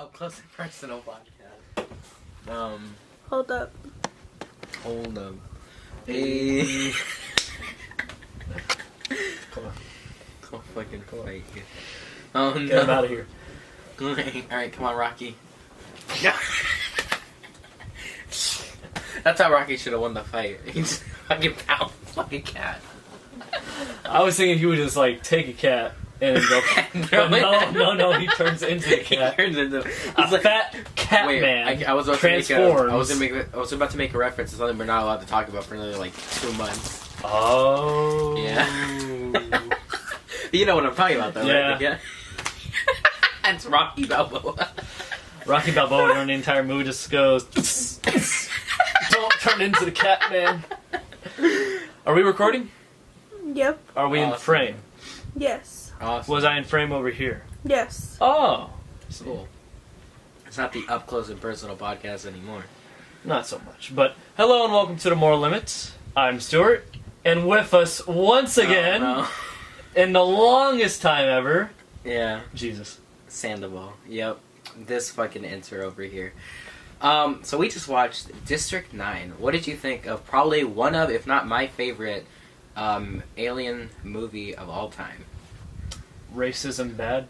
Up close and personal podcast. Hold up. Hold up. Hey. Come on. Go fucking fight here. Oh no. Get him out of here. Alright, come on, Rocky. That's how Rocky should have won the fight. He's fucking pound fucking cat. I was thinking he would just like take a cat and go. But no, he turns into a cat. He turns into a fat cat man. I was about transforms. I was about to make a reference to something we're not allowed to talk about for another like 2 months. Oh. Yeah. You know what I'm talking about, though, yeah. right? Yeah. It's Rocky Balboa. Rocky Balboa during the entire movie just goes, "Don't turn into the cat man." Are we recording? Yep. Are we in frame? Yes. Awesome. Was I in frame over here? Yes. Oh. Cool. It's not the up close and personal podcast anymore. Not so much. But hello and welcome to the More Limits. I'm Stuart, and with us once again, in the longest time ever, yeah, Jesus, Sandoval. Yep, this fucking intro over here. So we just watched District 9. What did you think of probably one of, if not my favorite, alien movie of all time? Racism bad.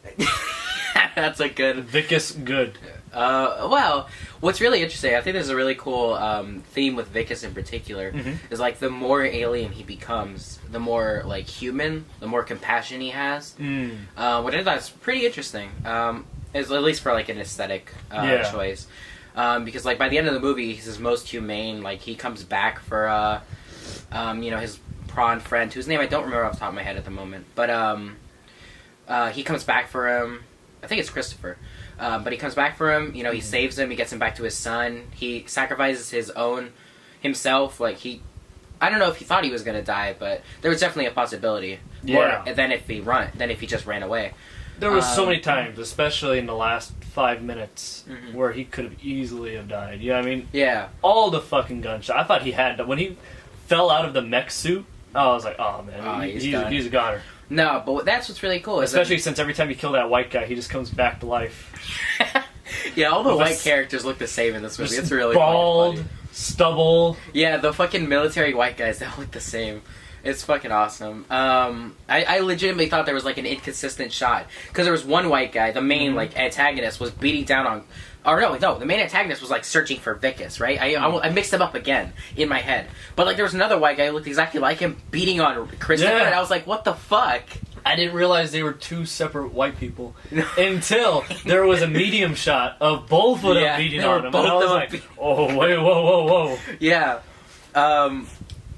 That's a good... Vicus good. Well, what's really interesting, I think there's a really cool theme with Vicus in particular, is like the more alien he becomes, the more like human, the more compassion he has. Which I thought is pretty interesting, at least for like an aesthetic choice. Because like by the end of the movie, he's his most humane. Like he comes back for his prawn friend, whose name I don't remember off the top of my head at the moment, but he comes back for him. I think it's Christopher. But he comes back for him, you know, he saves him, he gets him back to his son, he sacrifices himself, like I don't know if he thought he was gonna die, but there was definitely a possibility. Yeah. Or than if he just ran away. There was so many times, especially in the last 5 minutes, where he could have easily have died. You know what I mean? Yeah. All the fucking gunshot. I thought he had to. When he fell out of the mech suit, I was like, oh man, he's a goner. No, but that's what's really cool. Especially since every time you kill that white guy, he just comes back to life. Yeah, all the white characters look the same in this movie. It's really bald, funny. stubble. Yeah, the fucking military white guys, they all look the same. It's fucking awesome. I legitimately thought there was like an inconsistent shot. Because there was one white guy, the main like antagonist, was beating down on... Or no, the main antagonist was like searching for Vicus, right? I mixed them up again in my head. But like there was another white guy who looked exactly like him beating on Christopher, and I was like, what the fuck? I didn't realize they were two separate white people until there was a medium shot of both of them beating on him. And I was like, oh, wait, whoa. Yeah.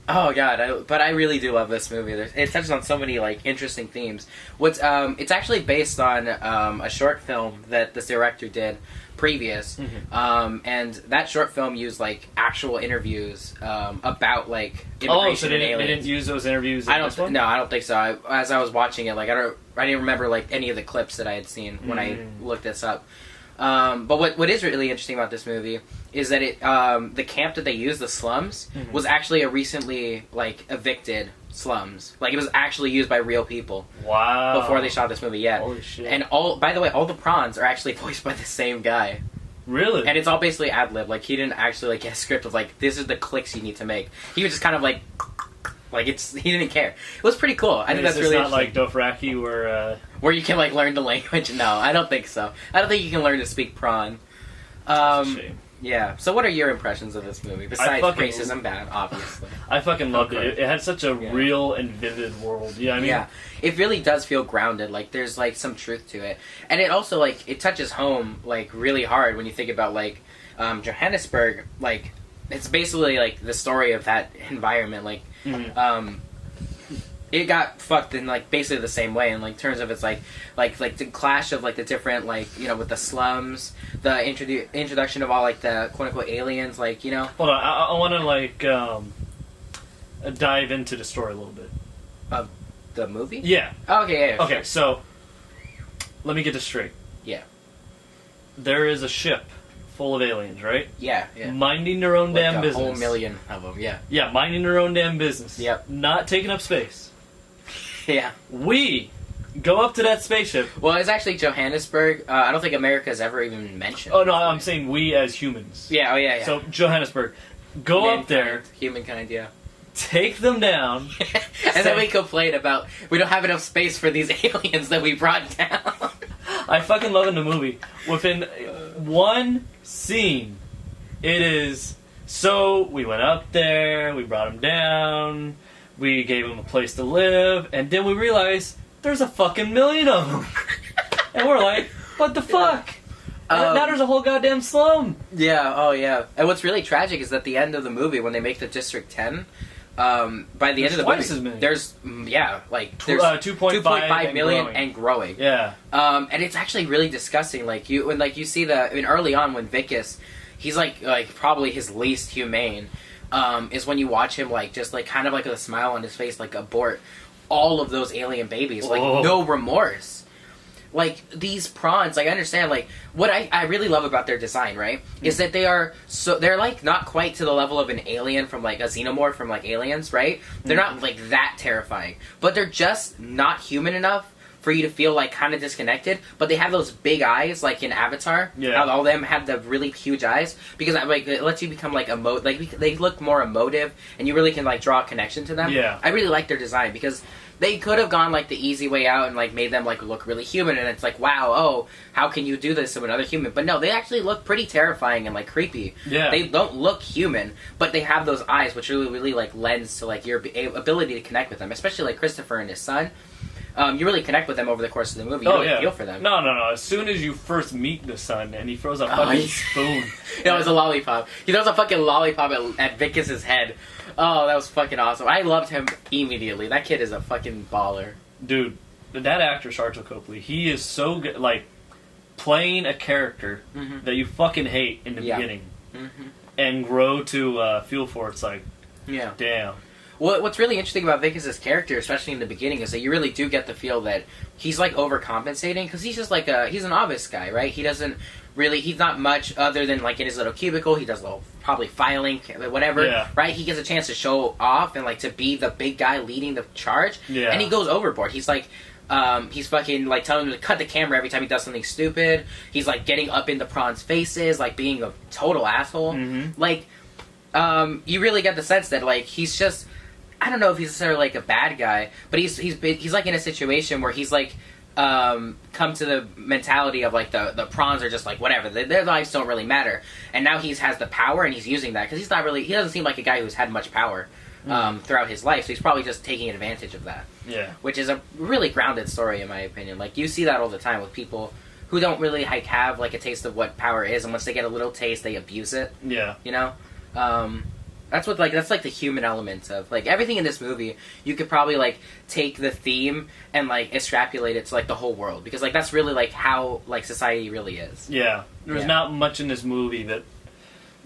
Oh god, but I really do love this movie. It touches on so many like interesting themes. It's actually based on a short film that this director did previous, and that short film used like actual interviews about like immigration and aliens. They didn't use those interviews. I don't think so. As I was watching it, like I didn't remember like any of the clips that I had seen when I looked this up. But what is really interesting about this movie is that the camp that they used, the slums, was actually a recently like evicted slums. Like it was actually used by real people. Wow. Before they shot this movie, yeah. Holy shit. And by the way, all the prawns are actually voiced by the same guy. Really? And it's all basically ad-lib. Like he didn't actually like get a script of like, this is the clicks you need to make. He was just kind of like he didn't care. It was pretty cool. I think that's really interesting. It's not like Dothraki where you can like learn the language. No, I don't think so. I don't think you can learn to speak prawn. That's a shame. Yeah. So what are your impressions of this movie? Besides racism bad, obviously. I fucking loved it. It had such a real and vivid world. You know what I mean? Yeah. It really does feel grounded. Like there's like some truth to it. And it also like it touches home like really hard when you think about like Johannesburg. Like it's basically like the story of that environment. Like it got fucked in like basically the same way in like terms of it's like the clash of like the different like you know with the slums, the introduction of all like the quote unquote aliens, like you know. Hold on, I want to like dive into the story a little bit. Of the movie? Yeah. Okay. Yeah, okay, sure. So let me get this straight. Yeah. There is a ship full of aliens, right? Yeah. Minding their own damn business. A whole million of them. Yeah. Yeah, minding their own damn business. Yep. Not taking up space. Yeah. We Go up to that spaceship. Well, it's actually Johannesburg. I don't think America's ever even mentioned. Oh no, I'm saying we as humans. Yeah. Oh yeah. So Johannesburg, go up there. Humankind. Yeah. Take them down. And then we complain about we don't have enough space for these aliens that we brought down. I fucking love in the movie. Within one scene, it is, so we went up there, we brought them down, we gave them a place to live, and then we realized there's a fucking million of them. And we're like, what the fuck? Now there's a whole goddamn slum. Yeah, oh yeah. And what's really tragic is at the end of the movie, when they make the District 10, by the end of the movie, there's, there's 2.5 million and growing. Yeah. And it's actually really disgusting. Like, you see early on when Vicus, he's like probably his least humane, is when you watch him, like, just, like, kind of like with a smile on his face, like, abort all of those alien babies. Like, no remorse. Like, these prawns, like, I understand, like, what I really love about their design, right, is that they're, like, not quite to the level of an alien from, like, a xenomorph from, like, Aliens, right? They're not, like, that terrifying. But they're just not human enough for you to feel, like, kind of disconnected. But they have those big eyes, like, in Avatar. Yeah. How all of them have the really huge eyes. Because, like, it lets you become, like, they look more emotive, and you really can, like, draw a connection to them. Yeah. I really like their design, because they could have gone, like, the easy way out and, like, made them, like, look really human, and it's like, wow, oh, how can you do this to another human? But no, they actually look pretty terrifying and, like, creepy. Yeah. They don't look human, but they have those eyes, which really, like, lends to, like, your ability to connect with them, especially, like, Christopher and his son. You really connect with them over the course of the movie. You really feel for them. No. As soon as you first meet the son, and he throws a fucking spoon. It was a lollipop. He throws a fucking lollipop at Vicus's head. Oh, that was fucking awesome. I loved him immediately. That kid is a fucking baller. Dude, that actor, Sharjeel Copley, he is so good, like, playing a character that you fucking hate in the beginning, and grow to feel for it's like, damn. Well, what's really interesting about Vicus's character, especially in the beginning, is that you really do get the feel that he's, like, overcompensating, because he's just, like, he's an obvious guy, right? He's not much other than, like, in his little cubicle, he does a little, probably filing, whatever, right? He gets a chance to show off and, like, to be the big guy leading the charge, and he goes overboard. He's, like, he's fucking, like, telling him to cut the camera every time he does something stupid. He's, like, getting up in the prawns' faces, like, being a total asshole. Like, you really get the sense that, like, he's just, I don't know if he's necessarily, like, a bad guy, but he's like, in a situation where he's, like, come to the mentality of, like, the prawns are just, like, whatever, their lives don't really matter, and now he has the power, and he's using that, because he doesn't seem like a guy who's had much power throughout his life, so he's probably just taking advantage of that. Which is a really grounded story, in my opinion. Like, you see that all the time with people who don't really, like, have, like, a taste of what power is, and once they get a little taste, they abuse it. You know? That's like the human element of, like, everything in this movie. You could probably, like, take the theme and, like, extrapolate it to, like, the whole world, because, like, that's really, like, how, like, society really is. There's not much in this movie that,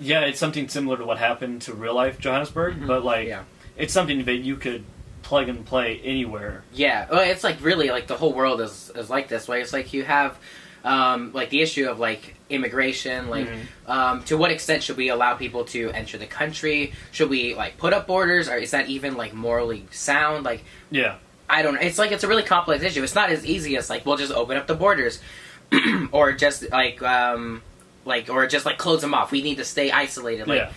it's something similar to what happened to real life Johannesburg, but, like, it's something that you could plug and play anywhere. Well, it's, like, really, like, the whole world is like this way. It's like you have, like, the issue of, like, immigration, like, to what extent should we allow people to enter the country? Should we, like, put up borders, or is that even, like, morally sound? Like, I don't know. It's, like, it's a really complex issue. It's not as easy as, like, we'll just open up the borders, or just, like, or just, like, close them off. We need to stay isolated. Like,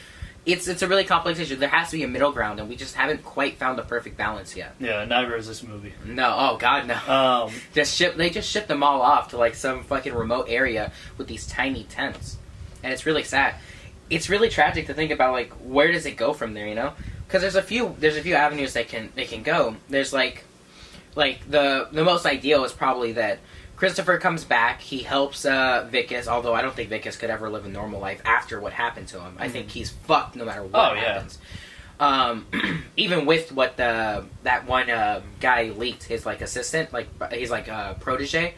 it's a really complex issue. There has to be a middle ground, and we just haven't quite found the perfect balance yet. Neither is this movie. No, oh god, no. They just ship them all off to, like, some fucking remote area with these tiny tents, and it's really sad. It's really tragic to think about, like, where does it go from there, you know? Because there's a few avenues they can go. There's, like the most ideal is probably that Christopher comes back, he helps Vicus, although I don't think Vicus could ever live a normal life after what happened to him. I think he's fucked no matter what happens. Even with what that one guy leaked, his, like, assistant, like, he's, like, protege,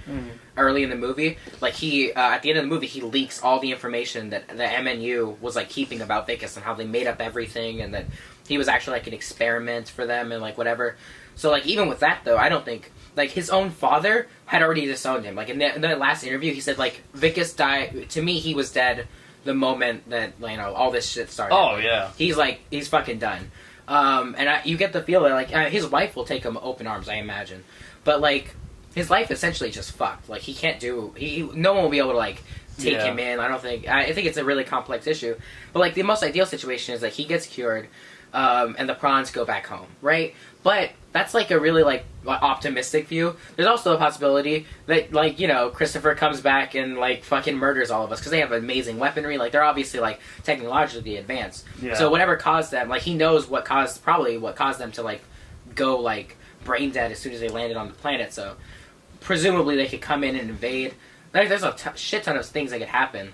early in the movie, like, he, at the end of the movie, he leaks all the information that the MNU was, like, keeping about Vicus and how they made up everything, and that he was actually, like, an experiment for them and, like, whatever. So, like, even with that, though, I don't think, like, his own father had already disowned him. Like, in the last interview, he said, like, Vicus died, to me, he was dead the moment that, you know, all this shit started. He's fucking done. And you get the feel that, like, his wife will take him open arms, I imagine. But, like, his life essentially just fucked. Like, he can't do... no one will be able to, like, take him in. I think it's a really complex issue. But, like, the most ideal situation is that he gets cured, and the prawns go back home, right? But that's, like, a really, like, optimistic view. There's also a possibility that, like, you know, Christopher comes back and, like, fucking murders all of us, because they have amazing weaponry. Like, they're obviously, like, technologically advanced. Yeah. So whatever caused them, like, he knows what caused them to, like, go, like, brain dead as soon as they landed on the planet. So presumably they could come in and invade. There's a shit ton of things that could happen.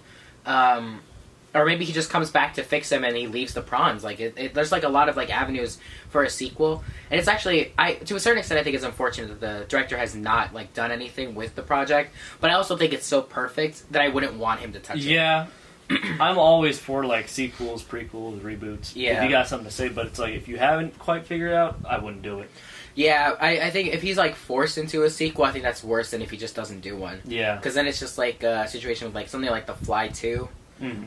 Or maybe he just comes back to fix him and he leaves the prawns. Like, there's, like, a lot of, like, avenues for a sequel. And it's actually, to a certain extent, I think it's unfortunate that the director has not, like, done anything with the project. But I also think it's so perfect that I wouldn't want him to touch it. Yeah. I'm always for, like, sequels, prequels, reboots. Yeah. If you got something to say, but it's like, if you haven't quite figured it out, I wouldn't do it. Yeah, I think if he's, like, forced into a sequel, I think that's worse than if he just doesn't do one. Yeah. Because then it's just, like, a situation with, like, something like The Fly 2,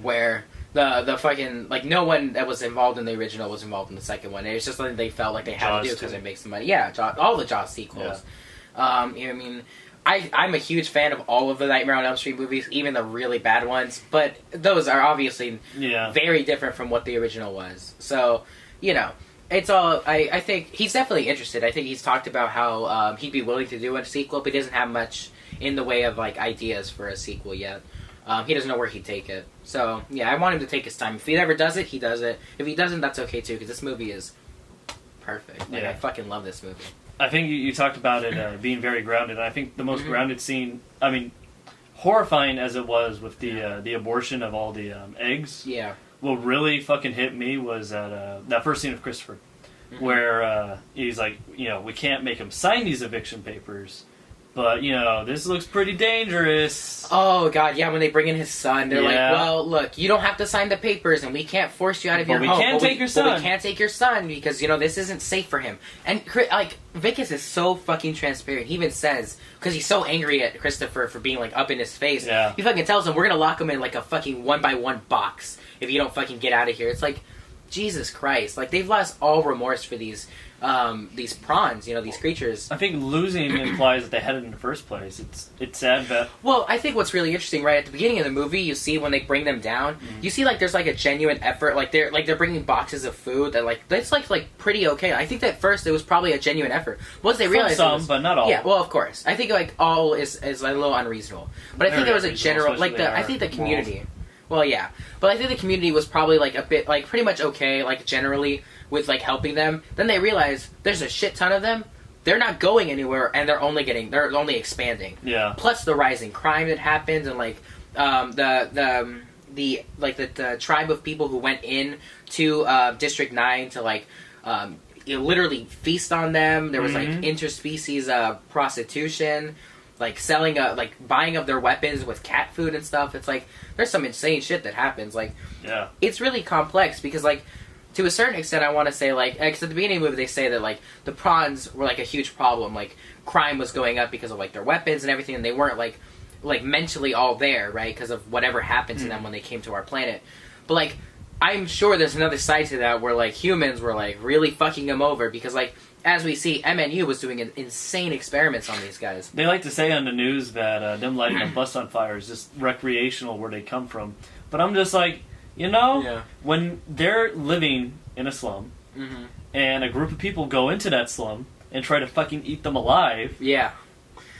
where the fucking, like, no one that was involved in the original was involved in the second one. It was just something they felt like they had to do because it makes some money. Yeah, all the Jaws sequels. Yeah. You know, I mean, I'm a huge fan of all of the Nightmare on Elm Street movies, even the really bad ones, but those are obviously very different from what the original was. So, you know, it's all, I think he's definitely interested. I think he's talked about how he'd be willing to do a sequel, but he doesn't have much in the way of, like, ideas for a sequel yet. He doesn't know where he'd take it. So, yeah, I want him to take his time. If he ever does it, he does it. If he doesn't, that's okay, too, because this movie is perfect. Like, I fucking love this movie. I think you talked about it being very grounded, and I think the most grounded scene, I mean, horrifying as it was with the abortion of all the eggs, what really fucking hit me was that first scene of Christopher, where he's like, you know, we can't make him sign these eviction papers, but, you know, this looks pretty dangerous. Oh, God, yeah, when they bring in his son, they're like, well, look, you don't have to sign the papers, and we can't force you out of your home. But we can't take your son. But we can't take your son, because, you know, this isn't safe for him. And, like, Vicus is so fucking transparent. He even says, because he's so angry at Christopher for being, like, up in his face, he fucking tells him, we're gonna lock him in, like, a fucking one-by-one box if you don't fucking get out of here. It's like, Jesus Christ. Like, they've lost all remorse for these prawns, you know, these creatures. I think losing implies that they had it in the first place. It's sad, but... Well, I think what's really interesting, right, at the beginning of the movie, you see when they bring them down, you see, like, there's, like, a genuine effort, like, they're bringing boxes of food that, like, that's, like pretty okay. I think that at first it was probably a genuine effort. Once they realized some, but not all. Yeah, well, of course. I think, like, all is a little unreasonable. But I think there was a general, like, I think the community... Walls. Well, yeah. But I think the community was probably, like, a bit, like, pretty much okay, like, generally, with, like, helping them. Then they realize there's a shit ton of them. They're not going anywhere, and they're only expanding. Yeah. Plus the rising crime that happens, and, like, the tribe of people who went in to District 9 to, like, literally feast on them. There was, like, interspecies prostitution. Like, selling, like, buying of their weapons with cat food and stuff. It's like, there's some insane shit that happens. Like, it's really complex because, like, to a certain extent, I want to say, like, because at the beginning of the movie, they say that, like, the prawns were, like, a huge problem. Like, crime was going up because of, like, their weapons and everything, and they weren't, like mentally all there, right? Because of whatever happened to them when they came to our planet. But, like, I'm sure there's another side to that where, like, humans were, like, really fucking them over because, like, as we see, MNU was doing insane experiments on these guys. They like to say on the news that them lighting a bus on fire is just recreational where they come from. But I'm just like, you know, when they're living in a slum, and a group of people go into that slum and try to fucking eat them alive... Yeah.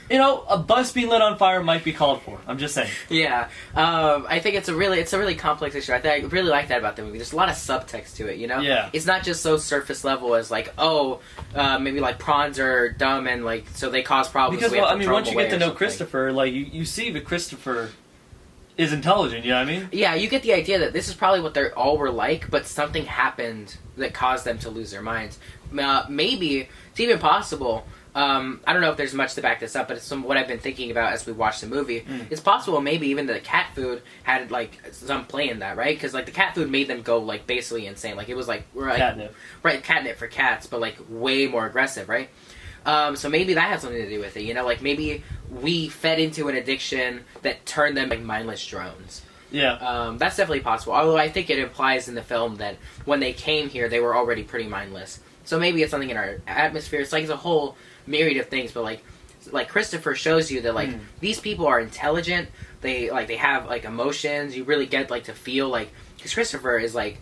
You know, a bus being lit on fire might be called for. I'm just saying. Yeah, I think it's a really complex issue. I really like that about the movie. There's a lot of subtext to it. You know, it's not just so surface level as like, maybe like prawns are dumb and like so they cause problems. Because once you get to know Christopher, like you see that Christopher is intelligent. You know what I mean? Yeah, you get the idea that this is probably what they all were like, but something happened that caused them to lose their minds. Maybe it's even possible. I don't know if there's much to back this up, but it's some what I've been thinking about as we watch the movie. It's possible maybe even the cat food had like some play in that, right? Because like the cat food made them go like basically insane. Like it was like catnip, right? Catnip for cats, but like way more aggressive, right? So maybe that has something to do with it. You know, like maybe we fed into an addiction that turned them like mindless drones. Yeah. That's definitely possible. Although I think it implies in the film that when they came here, they were already pretty mindless. So maybe it's something in our atmosphere. It's like it's a whole myriad of things, but like like Christopher shows you that like these people are intelligent. They have like emotions. You really get like to feel like because Christopher is like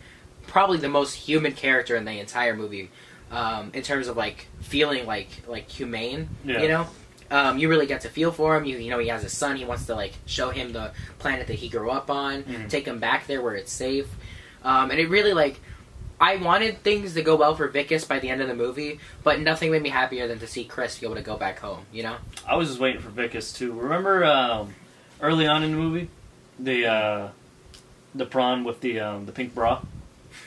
probably the most human character in the entire movie, in terms of like feeling like humane. Yeah. You know, you really get to feel for him. You know he has a son. He wants to like show him the planet that he grew up on, take him back there where it's safe, and it really like. I wanted things to go well for Vickus by the end of the movie, but nothing made me happier than to see Chris be able to go back home, you know? I was just waiting for Vickus, too. Remember early on in the movie? The prawn with the pink bra?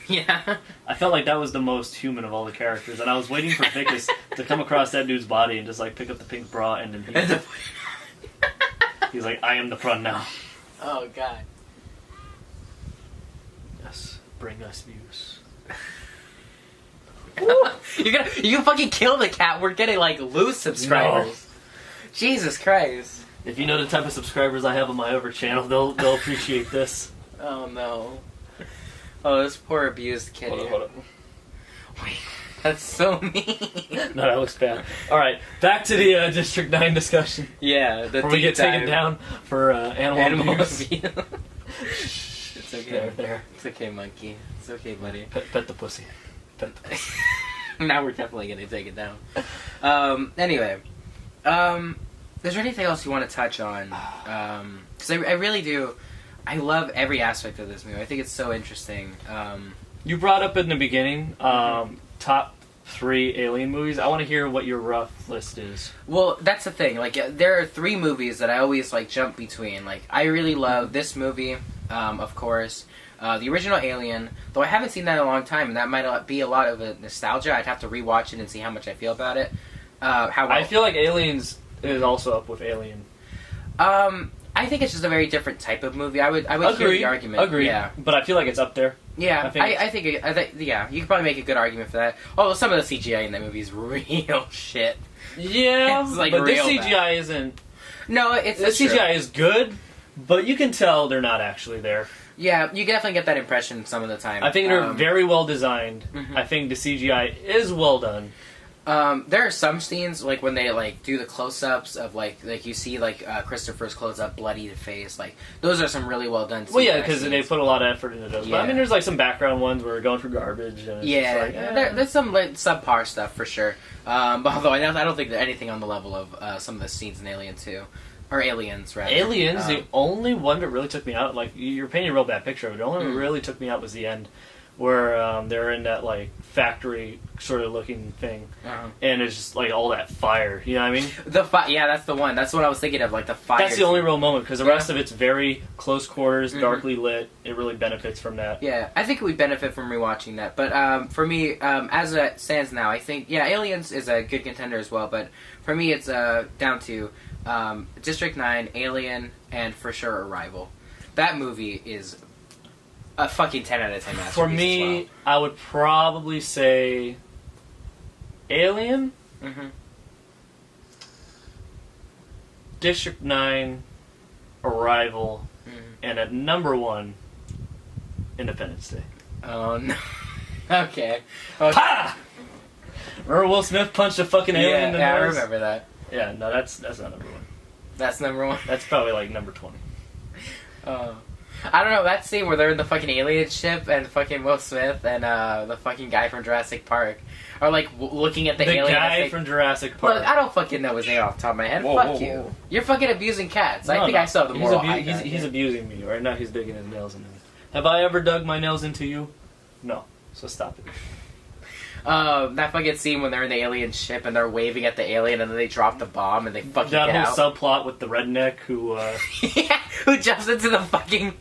Yeah. I felt like that was the most human of all the characters, and I was waiting for Vickus to come across that dude's body and just, like, pick up the pink bra, and then he's like, I am the prawn now. Oh, God. Yes, bring us views. You can fucking kill the cat. We're getting like loose subscribers. No. Jesus Christ! If you know the type of subscribers I have on my other channel, they'll appreciate this. Oh no! Oh, this poor abused kitty. Hold up. Wait, that's so mean. No, that looks bad. All right, back to the District 9 discussion. Yeah, where we get taken down for animal abuse. It's okay. There. It's okay, monkey. It's okay, buddy. Pet the pussy. Now we're definitely gonna take it down. Anyway, is there anything else you want to touch on? Because I really do. I love every aspect of this movie. I think it's so interesting. You brought up in the beginning top 3 Alien movies. I want to hear what your rough list is. Well, that's the thing. Like, there are 3 movies that I always like jump between. Like, I really love this movie, of course. The original Alien, though I haven't seen that in a long time, and that might be a lot of a nostalgia. I'd have to rewatch it and see how much I feel about it. I feel like Aliens is also up with Alien. I think it's just a very different type of movie. I would hear the argument. Agree. Yeah. But I feel like it's up there. Yeah, I think yeah, you could probably make a good argument for that. Although some of the CGI in that movie is real shit. Yeah, it's like but real this CGI bad. Isn't. No, the CGI is good, but you can tell they're not actually there. Yeah, you definitely get that impression some of the time. I think they're very well designed. Mm-hmm. I think the CGI is well done. There are some scenes like when they like do the close-ups of like you see like Christopher's close-up bloody face. Like those are some really well done CGI. Well, yeah, because they put a lot of effort into those. Yeah. But I mean, there's like some background ones where we're going through garbage. And it's there's some like subpar stuff for sure. But although I don't think that anything on the level of some of the scenes in Alien 2. Or Aliens, rather. Aliens, the only one that really took me out, like, you're painting a real bad picture of it. The only one that really took me out was the end, where they're in that, like, factory sort of looking thing, and it's just, like, all that fire, you know what I mean? Yeah, that's the one. That's what I was thinking of, like, the fire. That's the only real moment, because the rest of it's very close quarters, darkly lit. It really benefits from that. Yeah, I think we benefit from rewatching that. But for me, as it stands now, I think, yeah, Aliens is a good contender as well, but for me it's down to... District 9, Alien, and for sure Arrival. That movie is a fucking 10 out of 10 masterpiece. For me, I would probably say Alien, District 9, Arrival, and at number 1, Independence Day. Oh no. Okay. Ha! Remember Will Smith punched a fucking alien in the nose? I remember that. Yeah, no, that's not number 1. That's number 1? That's probably like number 20. I don't know, that scene where they're in the fucking alien ship and fucking Will Smith and the fucking guy from Jurassic Park are like looking at the alien. The guy from Jurassic Park. Look, I don't fucking know his name off the top of my head. Fuck you. Whoa. You're fucking abusing cats. I think I saw the moral high ground. He's abusing me. Right now he's digging his nails into me. Have I ever dug my nails into you? No. So stop it. That fucking scene when they're in the alien ship and they're waving at the alien and then they drop the bomb and they fucking get out. That whole subplot with the redneck who... yeah, who jumps into the fucking...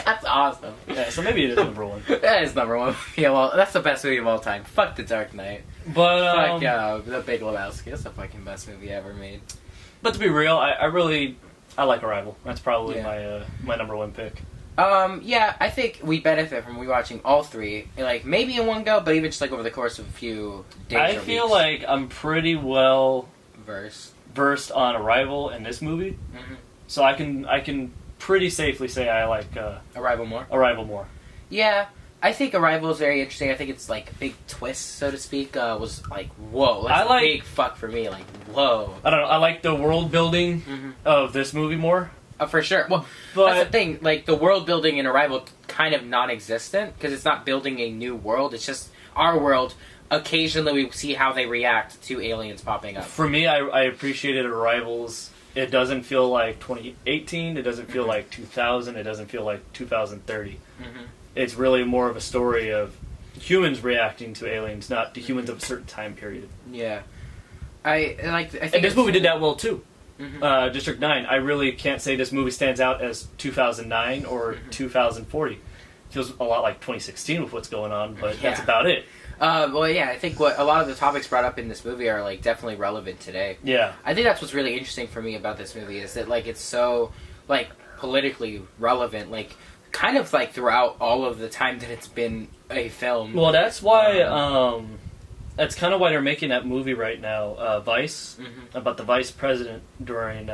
That's awesome. Yeah, so maybe it is number 1. That is number 1. Yeah, well, that's the best movie of all time. Fuck The Dark Knight. But, fuck The Big Lebowski. That's the fucking best movie ever made. But to be real, I like Arrival. That's probably my number 1 pick. Yeah, I think we benefit from rewatching all 3, like, maybe in one go, but even just, like, over the course of a few days I feel like I'm pretty well versed on Arrival and this movie, so I can pretty safely say I like Arrival more. Arrival more. Yeah, I think Arrival is very interesting. I think it's like a big twist, so to speak. Was like, whoa, that's I a big fuck for me. Like, whoa. I don't know. I like the world building of this movie more. For sure. Well, But that's the thing. Like, the world building in Arrival kind of non-existent because it's not building a new world. It's just our world. Occasionally, we see how they react to aliens popping up. for me, I appreciated Arrivals. It doesn't feel like 2018. It doesn't feel like 2000. It doesn't feel like 2030. It's really more of a story of humans reacting to aliens, not to humans of a certain time period. Yeah, I think And this movie did that well too. District 9. I really can't say this movie stands out as 2009 or 2040. Feels a lot like 2016 with what's going on, but that's about it. Well, yeah, I think what a lot of the topics brought up in this movie are like definitely relevant today. Yeah. I think that's what's really interesting for me about this movie is that like it's so like politically relevant, like kind of like throughout all of the time that it's been a film. Well, that's why. That's kind of why they're making that movie right now, Vice, about the vice president during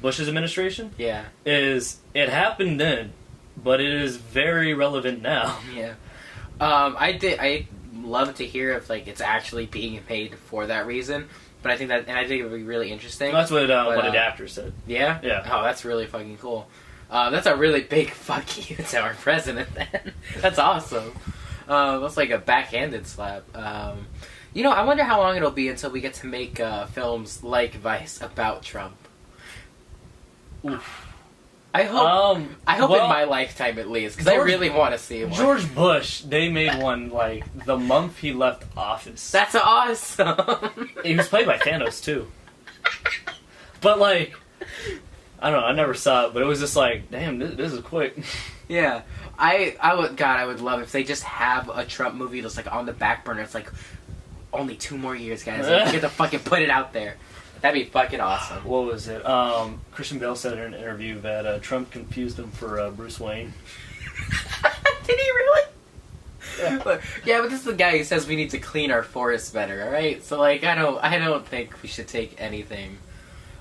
Bush's administration. Yeah. It happened then, but it is very relevant now. Yeah. I love to hear if like it's actually being made for that reason. But I think it would be really interesting. That's what an actor said. Yeah? Yeah. Oh, that's really fucking cool. That's a really big fuck you to our president, then. That's awesome. That's like a backhanded slap. I wonder how long it'll be until we get to make films like Vice about Trump. Oof. I hope in my lifetime at least, because I really want to see one. George Bush, they made one like the month he left office. That's awesome. He was played by Thanos too. But like, I don't know. I never saw it, but it was just like, damn, this is quick. Yeah, I would love if they just have a Trump movie that's like on the back burner. It's like only 2 more years, guys. Like, you get to fucking put it out there. That'd be fucking awesome. What was it? Christian Bale said in an interview that Trump confused him for Bruce Wayne. Did he really? Yeah. But this is the guy who says we need to clean our forests better. All right, so like I don't think we should take everything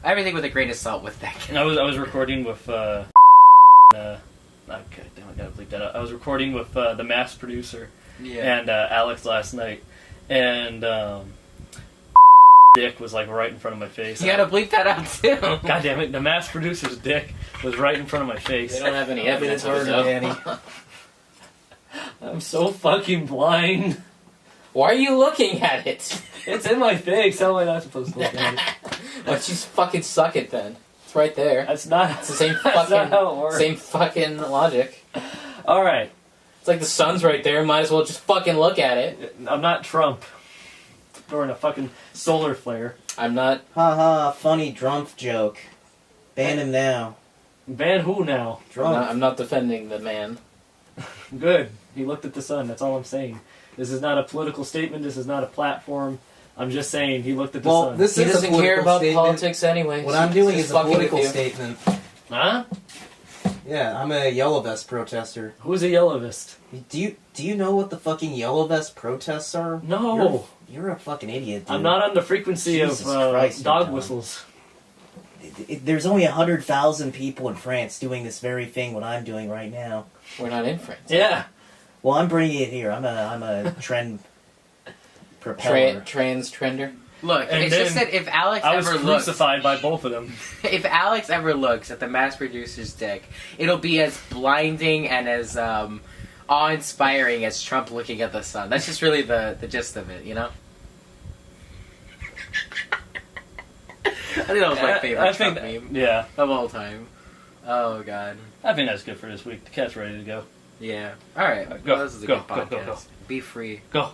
with a grain of salt with that guy. I was recording with God damn, I gotta bleep that out. I was recording with the Mass producer and Alex last night, and dick was like right in front of my face. You gotta bleep that out too. God damn it, the Mass producer's dick was right in front of my face. They don't have any evidence of it, though. I'm so fucking blind. Why are you looking at it? It's in my face. How am I not supposed to look at it? Why don't you fucking suck it then? It's right there. That's not. It's the same That's not how it works. same fucking logic. All right. It's like the sun's right there. Might as well just fucking look at it. I'm not Trump. During a fucking solar flare. I'm not. Haha, funny Drumpf joke. Ban him now. Ban who now? Drumpf. I'm not defending the man. Good. He looked at the sun. That's all I'm saying. This is not a political statement. This is not a platform. I'm just saying he looked at the sun. This He is a doesn't care political about statement. politics anyway. What I'm doing He's is a fucking political with you. statement. Huh? Yeah, I'm a Yellow Vest protester. Who's a yellow vest? Do you know what the fucking Yellow Vest protests are? No. You're a fucking idiot, dude. I'm not on the frequency Jesus of Christ, dog Tom. whistles. There's only 100,000 people in France doing this very thing what I'm doing right now. We're not in France. Yeah. Well, I'm bringing it here. I'm a trend propeller. Trans trender. Look, And it's just then that if Alex I was ever looks, crucified by both of them. if Alex ever looks at the mass producer's dick, it'll be as blinding and as awe-inspiring as Trump looking at the sun. That's just really the gist of it, you know? I think that was my favorite Trump meme Yeah. of all time. Oh, God. I think that's good for this week. The cat's ready to go. Yeah. All right. Go, Well, this is a go, good go, podcast. go, go. Be free. Go.